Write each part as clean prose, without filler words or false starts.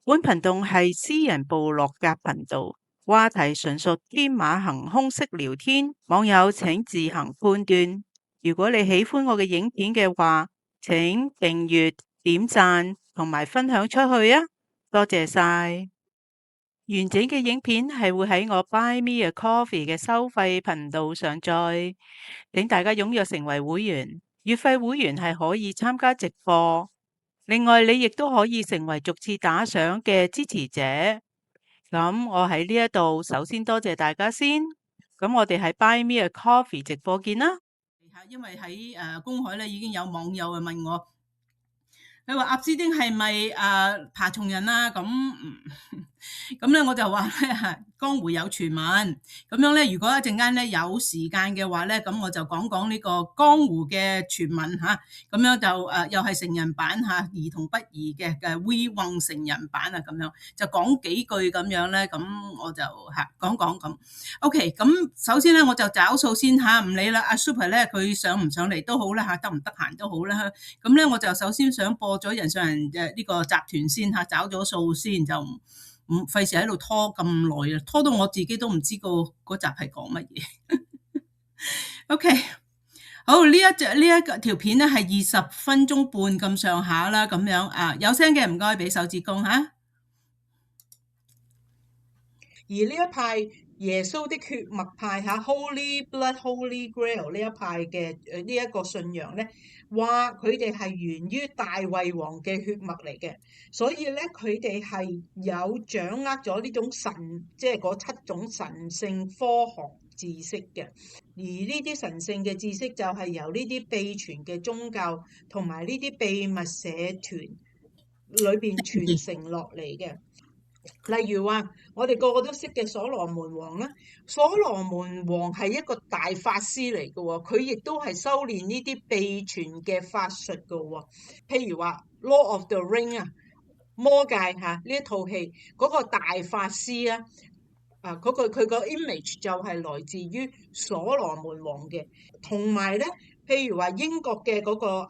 本頻道係私人部落格頻道，話題純屬天馬行空式聊天，網友請自行判斷。如果你喜歡我嘅影片嘅話，請訂閱、點讚同埋分享出去啊！多謝晒。完整嘅影片係會喺我 Buy Me a Coffee 嘅收費頻道上載，請大家踴躍成為會員。月費會員係可以參加直播。另外，你亦都可以成為逐次打賞嘅支持者。咁我喺呢一度首先多謝大家先。咁我哋喺 Buy Me a Coffee 直播見啦。因為喺公海咧已經有網友啊問我，佢話鴨斯丁係咪爬蟲人啊？咁咧我就話咧江湖有傳聞，咁樣咧如果一陣間咧有時間嘅話咧，咁我就講講呢個江湖嘅傳聞嚇，咁樣就又係成人版嚇，兒童不宜嘅We Want 成人版啊，咁樣就講幾句咁樣咧，咁我就講咁。OK，咁首先咧我就找數先嚇，唔理啦，阿 Super 咧佢上唔上嚟都好啦嚇，得唔得閒都好啦。咁咧我就首先想播咗人上人嘅呢個集團先嚇，找咗數先就唔費事喺度拖咁耐啊，拖到我自己都唔知嗰集係講乜嘢。OK， 好，呢一條片咧係20分鐘半咁上下啦，咁樣啊，有聲嘅唔該俾手指公嚇。而呢一派耶穌的血脈派嚇 Holy Blood Holy Grail 呢一派嘅呢一個信仰咧，話佢哋係源於大衛王嘅血脈嚟嘅，所以咧佢哋係有掌握咗呢種神，即係嗰7種神聖科學知識嘅。而呢啲神聖嘅知識就係由呢啲秘傳嘅宗教同埋呢啲秘密社團裏邊傳承落嚟嘅。例如話，我哋個個都識嘅所羅門王啦，所羅門王係一個大法師嚟嘅喎，佢亦都係修練呢啲秘傳嘅法術嘅喎。譬如話《Lord of the Ring》啊，魔戒嚇呢一套戲嗰個大法師啊，佢個 image 就係來自於所羅門王嘅。同埋咧，譬如話英國嘅嗰個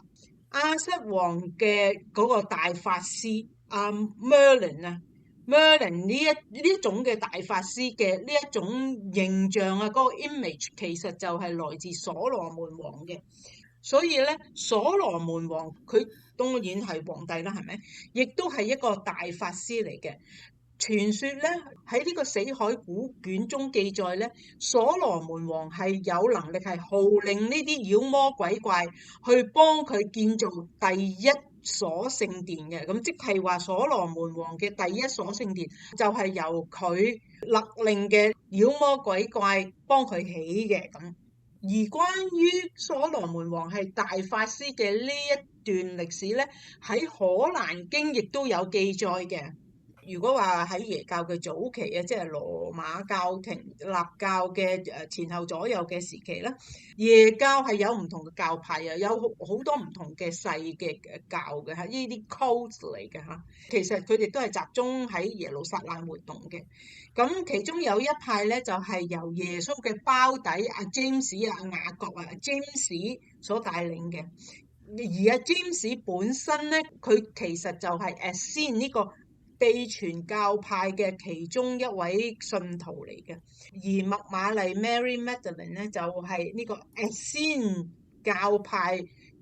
亞瑟王嘅嗰個大法師Merlin 啊。Merlin 呢一種嘅大法師嘅呢一種形象啊，嗰個 image 其實就係來自所羅門王嘅。所以咧，所羅門王佢當然係皇帝啦，係咪？亦都係一個大法師嚟嘅。傳說咧喺呢個死海古卷中記載咧，所羅門王係有能力係號令呢啲妖魔鬼怪去幫佢建造第一所聖殿嘅。咁即係話所羅門王嘅第一所聖殿就係由佢勒令嘅妖魔鬼怪幫佢起嘅。咁而關於所羅門王係大法師嘅呢一段歷史咧，喺可蘭經亦都有記載嘅。如果話喺耶教嘅早期啊，即係羅馬教廷立教嘅前後左右嘅時期啦，耶教係有唔同嘅教派啊，有好多唔同嘅細嘅教嘅嚇，呢啲 cult 嚟嘅嚇。其實佢哋都係集中喺耶路撒冷活動嘅。咁其中有一派咧，就係由耶穌嘅胞弟阿 James 啊、雅各啊 James 所帶領嘅。而阿 James 本身咧，佢其實就係先呢個秘傳教派嘅其中一位信徒嚟嘅，而麥瑪麗 Mary Magdalene 咧就係呢個先教派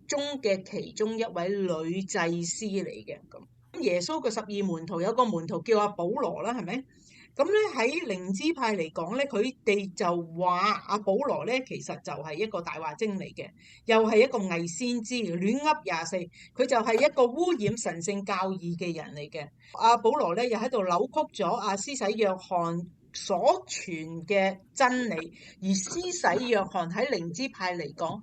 中嘅其中一位女祭司嚟嘅。咁耶穌嘅12門徒有個門徒叫阿保羅啦，係咪？咁咧喺靈知派嚟講咧，佢哋就話阿保羅咧其實就係一個大話精嚟嘅，又係一個偽先知，亂噏24，佢就係一個污染神聖教義嘅人嚟嘅。阿保羅咧又喺度扭曲咗阿施洗約翰所傳嘅真理，而施洗約翰喺靈知派嚟講，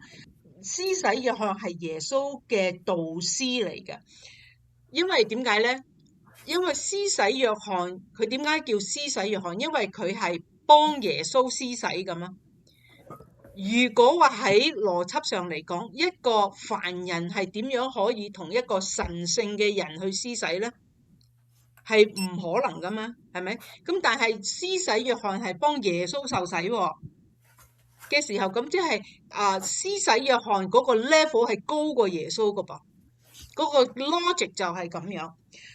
施洗約翰係耶穌嘅導師嚟嘅。因為點解咧？因為施洗約翰佢點解叫施洗約翰？因為佢係幫耶穌施洗咁啊。如果話喺邏輯上嚟講，一個凡人係點樣可以同一個神聖嘅人去施洗呢？係唔可能噶嘛，係咪？咁但係施洗約翰係幫耶穌受洗嘅時候，咁即係施洗約翰嗰個 level 係高過耶穌噶噃。嗰個 logic 就係咁樣。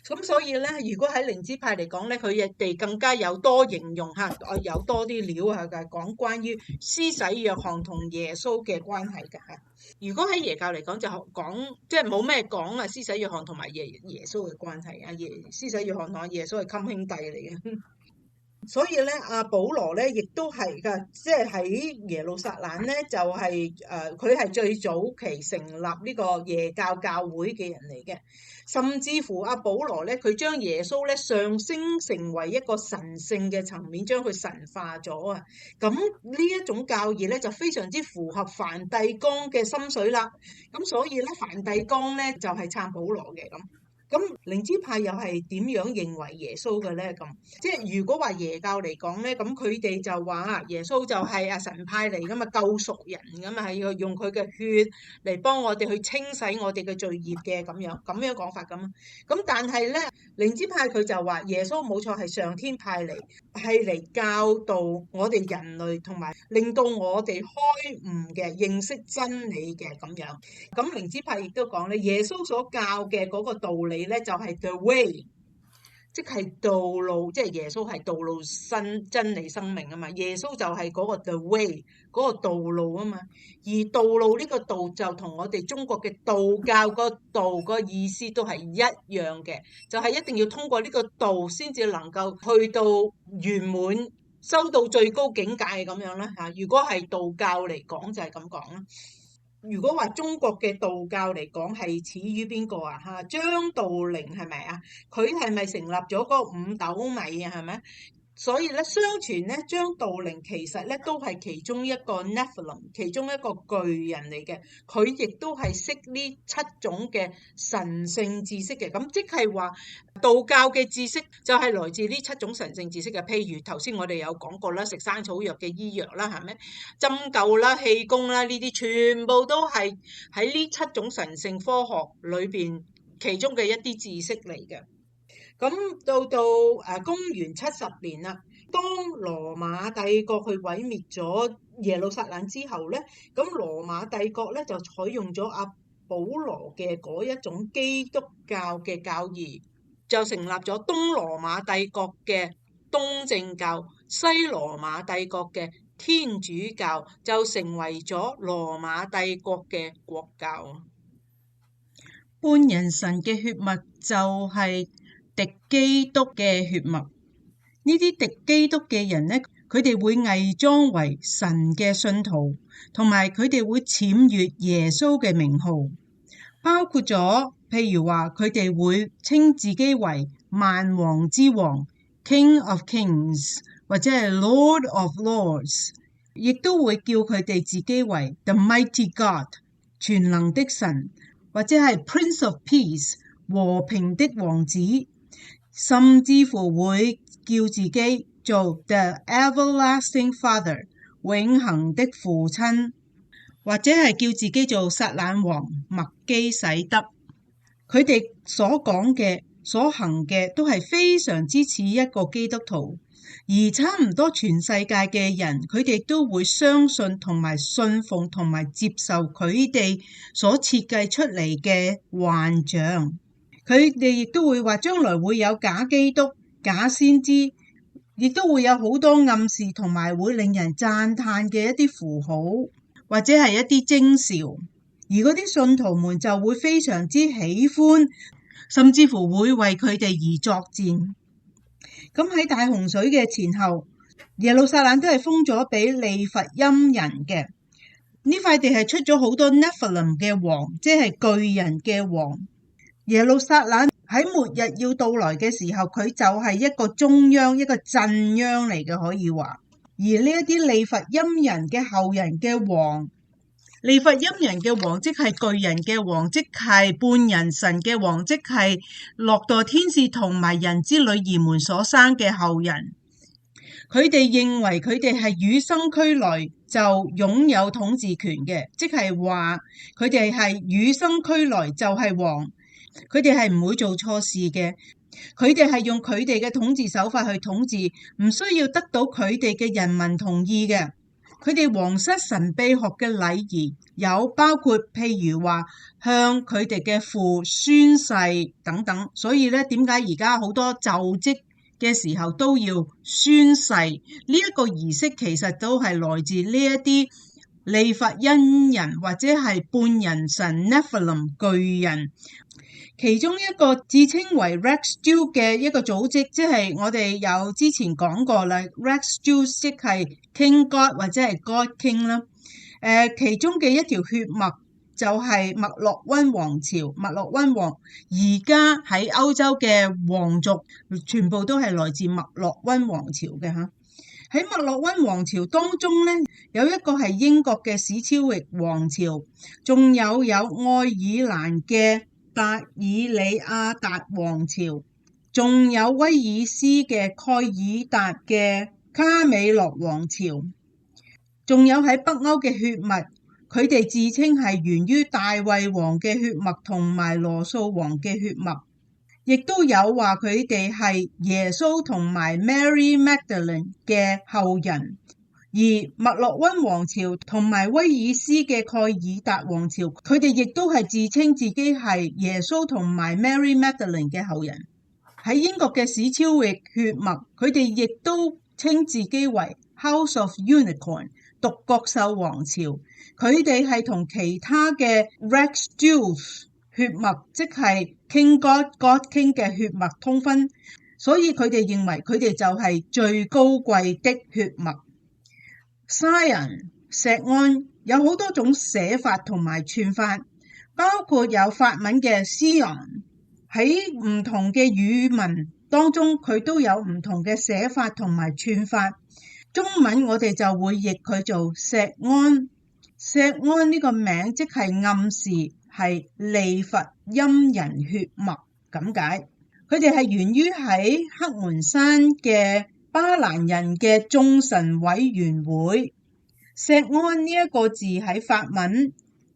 咁所以咧，如果喺靈知派嚟講咧，佢哋更加有多形容嚇，有多啲料嘅講關於施洗約翰同耶穌嘅關係嘅嚇。如果喺耶教嚟講就講即係冇咩講啊，施洗約翰同埋耶穌嘅關係啊，施洗約翰同耶穌係襟兄弟嚟嘅。所以咧，阿保羅咧亦都係噶，即係喺耶路撒冷咧，就係佢係最早期成立呢個耶教教會嘅人嚟嘅。甚至乎阿保羅咧，佢將耶穌咧上升成為一個神聖嘅層面，將佢神化咗啊！咁呢一種教義咧，就非常之符合梵蒂岡嘅心水啦。咁所以咧，梵蒂岡咧就係撐保羅嘅咁。咁靈知派又係點樣認為耶穌嘅咧？咁即係如果話耶教嚟講咧，咁佢哋就話耶穌就係神派嚟噶嘛，救贖人噶嘛，係要用佢嘅血嚟幫我哋去清洗我哋嘅罪孽嘅咁樣講法咁。咁但係咧，靈知派佢就話耶穌冇錯係上天派嚟，係嚟教導我哋人類，同埋令到我哋開悟嘅認識真理嘅咁樣。咁靈知派亦都講咧，耶穌所教嘅嗰個道理咧就係 the way， 即係道路，即係耶穌係道路、真理、生命啊嘛。耶穌就係嗰個 the way， 嗰個道路啊嘛。而道路呢個道就同我哋中國嘅道教個道個意思都係一樣嘅，就係一定要通過呢個道先至能夠去到圓滿，收到最高境界咁樣啦嚇。如果係道教嚟講就係咁講啦。如果話中國嘅道教嚟講係始於邊個啊？嚇，張道陵係咪啊？佢係咪成立咗嗰五斗米啊？係咪？所以咧，相傳咧，張道陵其實咧都係其中一個 Nephilim， 其中一個巨人嚟嘅。佢亦都係識呢七種嘅神聖知識嘅。咁即係話道教嘅知識就係來自呢七種神聖知識嘅。譬如頭先我哋有講過啦，食生草藥嘅醫藥啦，係咪？針灸啦、氣功啦，呢啲全部都係喺呢七種神聖科學裏邊其中嘅一啲知識嚟嘅。咁到公元70年啦，當羅馬帝國去毀滅咗耶路撒冷之後咧，咁羅馬帝國咧就採用咗阿保羅嘅嗰一種基督教嘅教義，就成立咗東羅馬帝國嘅東正教，西羅馬帝國嘅天主教，就成為咗羅馬帝國嘅國教。半人神嘅血脈就係敵基督嘅血脈。呢啲敵基督嘅人呢，佢哋會偽裝為神嘅信徒，同埋佢哋會僭越耶穌嘅名號，包括咗譬如話佢哋會稱自己為萬王之王 King of Kings 或者係 Lord of Lords， 亦都會叫佢哋自己為 The Mighty God 全能的神，或者係 Prince of Peace 和平的王子，甚至乎會叫自己做 The Everlasting Father 永恆的父親，或者係叫自己做撒冷王麥基洗德。佢哋所講嘅所行嘅都係非常之似一個基督徒，而差唔多全世界嘅人佢哋都會相信同埋信奉同埋接受佢哋所設計出嚟嘅幻象。佢哋亦都會話將來會有假基督、假先知，亦都會有好多暗示同埋會令人讚嘆嘅一啲符號，或者係一啲徵兆。而嗰啲信徒們就會非常之喜歡，甚至乎會為佢哋而作戰。咁喺大洪水嘅前後，耶路撒冷都係封咗俾利弗音人嘅。呢塊地係出咗好多 Nephilim 嘅王，即係巨人嘅王。耶路撒冷喺末日要到來嘅時候，佢就係一個中央、一個鎮央嚟嘅，可以話。而呢一啲利弗音人嘅後人嘅王，利弗音人嘅王即係巨人嘅王，即係半人神嘅王，即係落墮天使同埋人之女兒們所生嘅後人。佢哋認為佢哋係與生俱來就擁有統治權嘅，即係話佢哋係與生俱來就係王，佢哋係唔會做錯事嘅，佢哋係用佢哋嘅統治手法去統治，唔需要得到佢哋嘅人民同意嘅。佢哋皇室神秘學嘅禮儀有包括譬如話向佢哋嘅父宣誓等等，所以咧點解而家好多就職嘅時候都要宣誓？呢一個儀式其實都係來自呢一啲利弗因人或者係半人神 Nephilim 巨人。其中一個自稱為 Rex Jew 嘅一個組織，即係我哋有之前講過啦 ，Rex Jew 即係 King God 或者係 God King 啦。其中嘅一條血脈就係麥洛溫王朝，麥洛溫王而家喺歐洲嘅皇族全部都係來自麥洛溫王朝嘅嚇。喺麥洛溫王朝當中咧，有一個係英國嘅史超域王朝，仲有愛爾蘭嘅達爾里亞達王朝，仲有威爾斯嘅蓋爾達嘅卡美洛王朝，仲有喺北歐嘅血脈，佢哋自稱係源於大衛王嘅血脈同埋羅素王嘅血脈，亦都有話佢哋係耶穌同埋 Mary Magdalene 嘅後人。而麥洛溫王朝同埋威爾斯嘅蓋爾達王朝，佢哋亦都係自稱自己係耶穌同埋 Mary Magdalene 嘅後人。喺英國嘅史超域血脈，佢哋亦都稱自己為 House of Unicorn 獨角獸王朝。佢哋係同其他嘅 Rex Jews 血脈，即係 King God、God King 嘅血脈通婚，所以佢哋認為佢哋就係最高貴的血脈。Sion 石安有好多種寫法同埋串法，包括有法文嘅 Sion， 喺唔同嘅語文當中佢都有唔同嘅寫法同埋串法。中文我哋就會譯佢做石安。石安呢個名即係暗示係利弗因人血脈咁解。佢哋係源於喺黑門山嘅巴蘭人嘅眾神委員會。石安呢一個字喺法文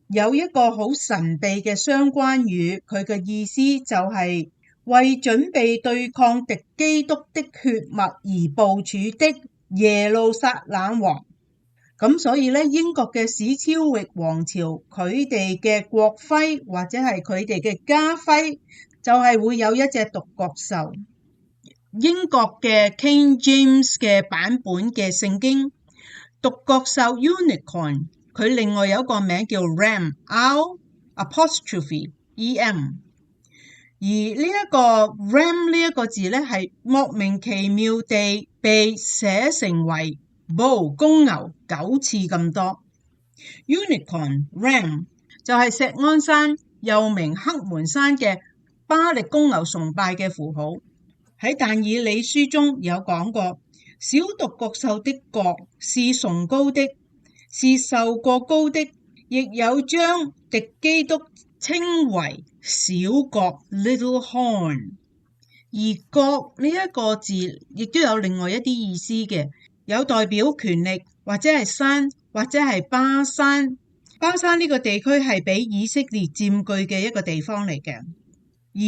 有一個好神秘嘅相關語，佢嘅意思就係為準備對抗敵基督的血脈而部署的耶路撒冷王。咁所以咧，英國嘅史超域王朝佢哋嘅國徽或者係佢哋嘅家徽就係會有一隻獨角獸。英國嘅 King James 嘅版本嘅聖經獨角獸 Unicorn， 佢另外有一個名叫 Ram R''EM， 而呢一個 Ram 呢一個字咧係莫名其妙地被寫成為bull公牛9次咁多。Unicorn Ram 就係錫安山又名黑門山嘅巴力公牛崇拜嘅符號。喺但以理書中有講過，小獨角獸的角是崇高的，是受過膏的，亦有將敵基督稱為小角 Little Horn。而角呢一個字亦都有另外一啲意思嘅，有代表權力或者係山或者係巴山。巴山呢個地區係俾以色列佔據嘅一個地方嚟嘅。而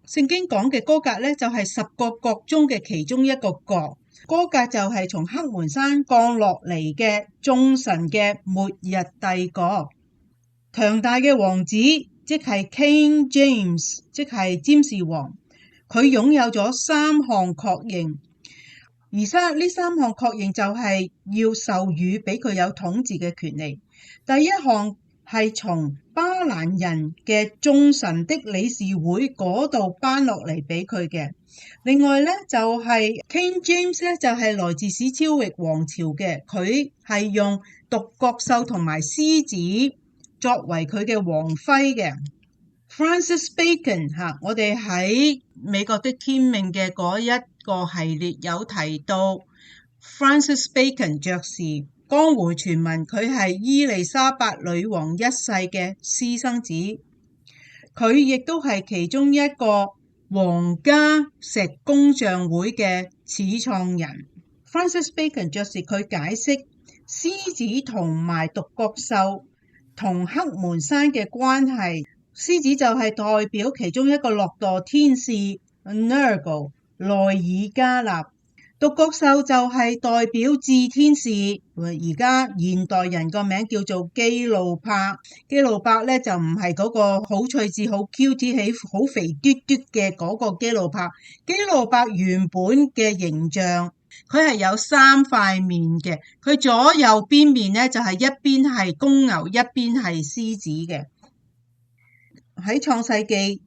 聖經講嘅歌革呢，就係10個國中嘅其中一個國。歌革就係從黑門山降落嚟嘅眾神嘅末日帝國。強大嘅王子即係 King James， 即係占士王，佢擁有咗3項確認。而呢3項確認就係要授予俾佢有統治嘅權利。第一項係從巴蘭人嘅眾神的理事會嗰度頒落嚟俾佢嘅。另外咧就係 King James 咧就係來自史超域王朝嘅，佢係用獨角獸同埋獅子作為佢嘅王徽嘅。Francis Bacon 我哋喺美國的天命嘅嗰一個系列有提到 Francis Bacon 爵士。江湖傳聞佢係伊麗莎白女王一世嘅私生子，佢亦都係其中一個皇家石工匠會嘅始創人。Francis Bacon 爵士佢解釋獅子同埋獨角獸同黑門山嘅關係，獅子就係代表其中一個落墮天使 Nergal 內爾加納。獨角獸就係代表智天使，而家現代人個名叫做基路伯。基路伯咧就唔係嗰個好趣致、好 cute 起、好肥嘟嘟嘅嗰個基路伯。基路伯原本嘅形象，佢係有3塊面嘅，佢左右邊面咧就係一邊係公牛，一邊係獅子嘅。喺創世記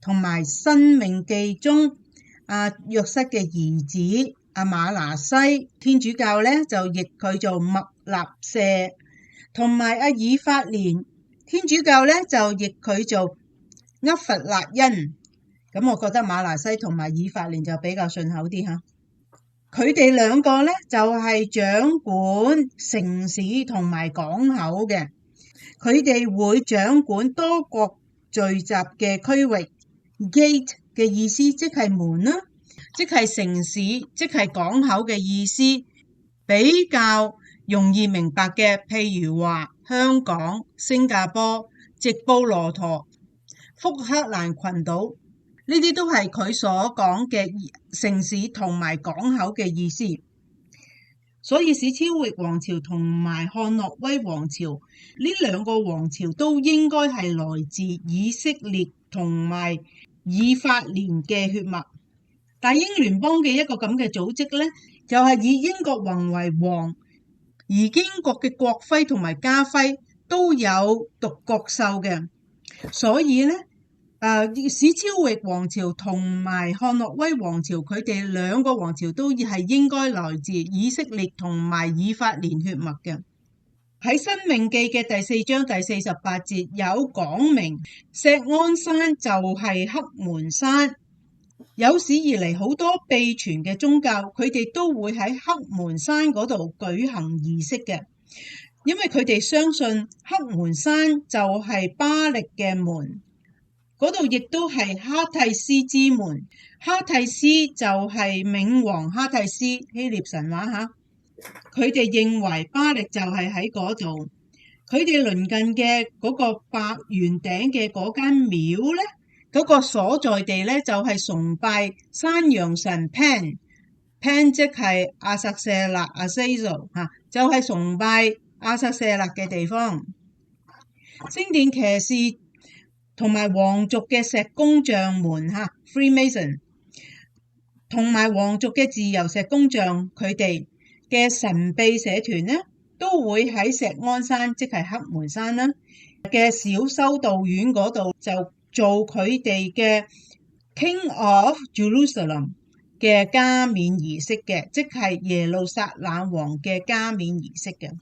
同埋申命記中，約瑟嘅兒子瑪拿西，天主教咧就譯佢做麥納謝，同埋以法蓮，天主教咧就譯佢做厄弗辣因。咁我覺得瑪拿西同埋以法蓮就比較順口啲吓。佢哋兩個咧就係掌管城市同埋港口嘅，佢哋會掌管多國聚集嘅區域。Gate 嘅意思即係門啦，即係城市，即係港口嘅意思。比較容易明白嘅，譬如話香港、新加坡、直布羅陀、福克蘭群島，呢啲都係佢所講嘅城市同埋港口嘅意思。所以史超域王朝同埋漢諾威王朝呢兩個王朝都應該係來自以色列同埋以法蓮嘅血脈。大英聯邦嘅一個咁嘅組織呢，就係以英國宏為王，而英國嘅國徽同埋家徽都有獨角獸嘅，所以呢，史超域王朝同埋漢諾威王朝，佢哋兩個王朝都係應該來自以色列同埋以法蓮血脈嘅。喺《申命記》嘅第4章第48節有講明，錫安山就係黑門山。有史以嚟好多秘傳嘅宗教，佢哋都會喺黑門山嗰度舉行儀式嘅，因為佢哋相信黑門山就係巴力嘅門，嗰度亦都係哈蒂斯之門。哈蒂斯就係冥王哈蒂斯，希臘神話吓。佢哋認為巴力就係喺嗰度，佢哋鄰近嘅嗰個白圓頂嘅嗰間廟咧，嗰個所在地咧就係崇拜山羊神 Pan， 即係阿薩舍勒阿西祖吓，就係崇拜阿薩舍勒嘅地方。聖殿騎士同埋皇族嘅石工匠們吓 Freemason， 同埋皇族嘅自由石工匠，佢哋嘅神秘社團呢，都會喺錫安山，即係黑門山啦嘅小修道院嗰度就做佢哋嘅 King of Jerusalem 嘅加冕儀式嘅，即係耶路撒冷王嘅加冕儀式嘅。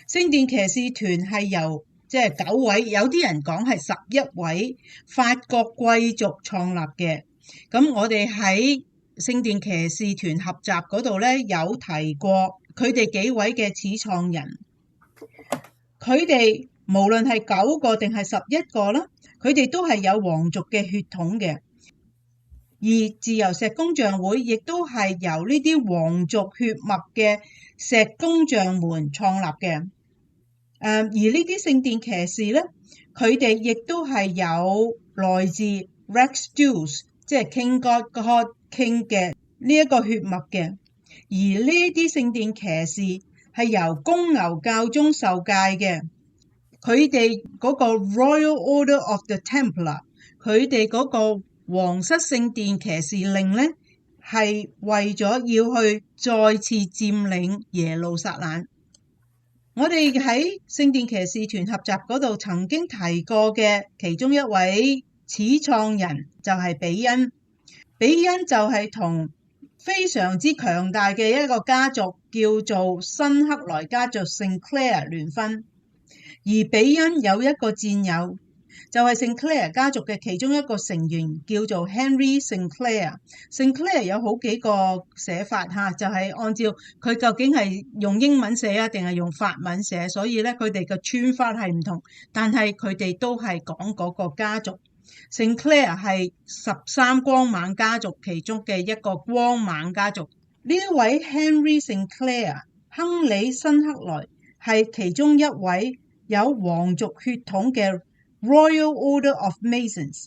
聖殿騎士團係由9位，有啲人講係11位法國貴族創立嘅。咁我哋喺聖殿騎士團合集嗰度咧有提過佢哋幾位嘅始創人，佢哋無論係9個定係11個啦，佢哋都係有皇族嘅血統嘅，而自由石工匠會亦都係由呢啲皇族血脈嘅石工匠們創立嘅。而呢啲聖殿騎士咧，佢哋亦都係有來自 Rex Juice， 即係 King God King 嘅呢一個血脈嘅。而呢啲聖殿騎士係由公牛教宗受戒嘅，佢哋嗰個 Royal Order of the Templar， 佢哋嗰個皇室聖殿騎士令咧，係為咗要去再次佔領耶路撒冷。我哋喺聖殿騎士團合集嗰度曾經提過嘅其中一位始創人就係比恩。比恩就係同非常之強大嘅一個家族叫做新克萊家族 Sinclair 聯婚，而比恩有一個戰友就係 Sinclair 家族嘅其中一個成員叫做 Henry Sinclair。Sinclair 有好幾個寫法吓，就係按照佢究竟係用英文寫啊定係用法文寫，所以咧佢哋嘅串法係唔同，但係佢哋都係講嗰個家族。Sinclair 係13光猛家族其中嘅一個光猛家族。呢位 Henry Sinclair 亨利新克萊係其中一位有皇族血統嘅 Royal Order of Masons。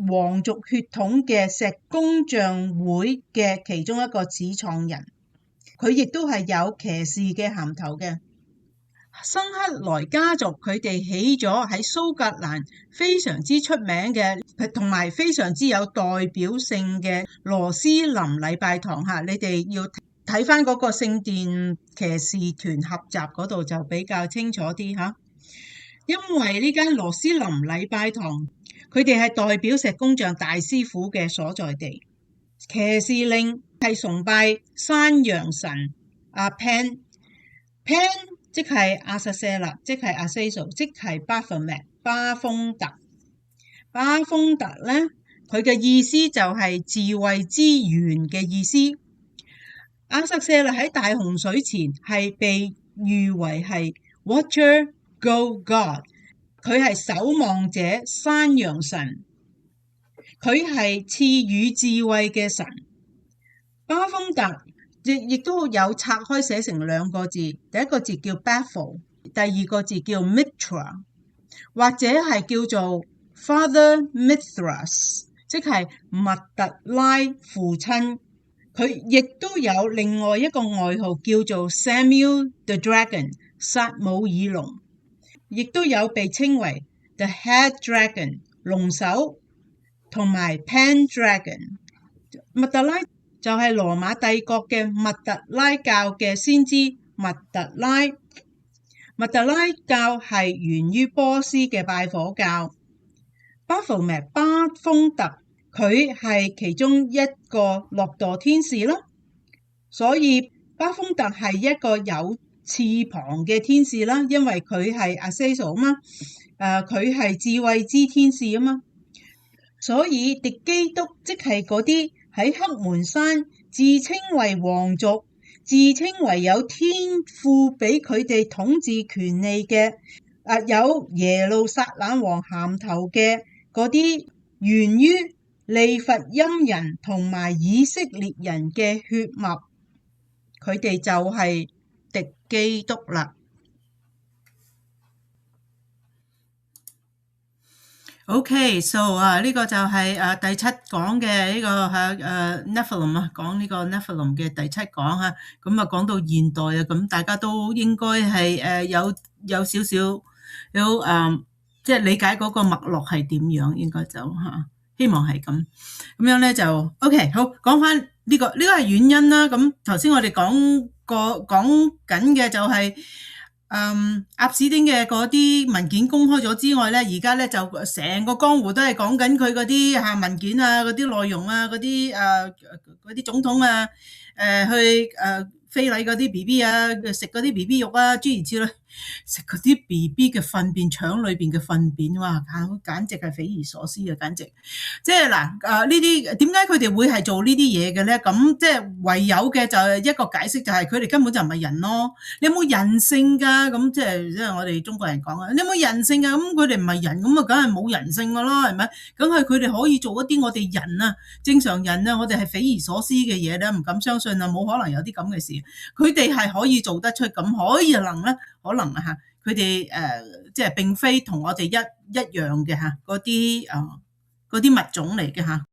皇族血統嘅石工匠會嘅其中一個始創人，佢亦都係有騎士嘅銜頭嘅。辛克萊家族佢哋起咗喺蘇格蘭非常之出名嘅，同埋非常之有代表性嘅羅斯林禮拜堂嚇。你哋要睇翻嗰個聖殿騎士團合集嗰度就比較清楚啲嚇。因為呢間羅斯林禮拜堂，佢哋係代表石工匠大師傅嘅所在地。騎士令係崇拜山羊神阿 Pan， 即係阿薩舍勒，即係阿西蘇，即係巴弗麥巴豐特。巴豐特咧，佢嘅意思就係智慧之源嘅意思。阿薩舍勒喺大洪水前係被譽為係 Watcher Goat God， 佢係守望者山羊神，佢係賜予智慧嘅神。巴豐特亦都有拆開寫成兩個字，第一個字叫 Baffle， 第二個字叫 Mitra， 或者係叫做 Father Mithras， 即係密特拉父親。佢亦都有另外一個外號叫做 Samuel the Dragon， 撒姆耳龍，亦都有被稱為 The Head Dragon， 龍首，同埋 Pan Dragon。密特拉就係羅馬帝國嘅密特拉教嘅先知密特拉。密特拉教係源於波斯嘅拜火教。巴豐特佢係其中一個落墮天使啦，所以巴豐特係一個有翅膀嘅天使啦，因為佢係阿西蘇啊嘛，佢係智慧之天使啊嘛，所以敵基督即係嗰啲喺黑門山自稱為皇族、自稱為有天父俾佢哋統治權利嘅，有耶路撒冷王銜頭嘅嗰啲，源於利弗音人同埋以色列人嘅血脈，佢哋就係敵基督啦。OK，so 呢個就係第七講嘅呢個Nephilim 啊，講呢個 Nephilim 嘅第七講嚇。咁啊講到現代啊，咁大家都應該係有少少有即係理解嗰個脈絡係點樣，應該就嚇。希望係咁樣咧就 OK。好，講翻呢個係原因啦。咁頭先我哋講緊嘅就係鴨史丁嘅嗰啲文件公開咗之外咧，而家咧就成個江湖都係講緊佢嗰啲文件啊、嗰啲內容啊、嗰啲總統啊去非禮嗰啲 BB 啊，食嗰啲 BB 肉啊，諸如此類，食嗰啲 BB 嘅糞便，腸裏邊嘅糞便，哇！簡直係匪夷所思啊！簡直，即係嗱，呢啲點解佢哋會係做呢啲嘢嘅咧？咁即係唯有嘅就係一個解釋，就係佢哋根本就唔係人咯。你有冇人性㗎？咁即係我哋中國人講啊，你有冇人性㗎？咁佢哋唔係人，咁啊梗係冇人性㗎啦，係咪？梗係佢哋可以做一啲我哋人啊，正常人啊，我哋係匪夷所思嘅嘢咧，唔敢相信啊，冇可能有啲咁嘅事。佢哋係可以做得出，咁可能嚇，佢哋即係並非同我哋一樣嘅嚇，嗰啲物種嚟嘅嚇。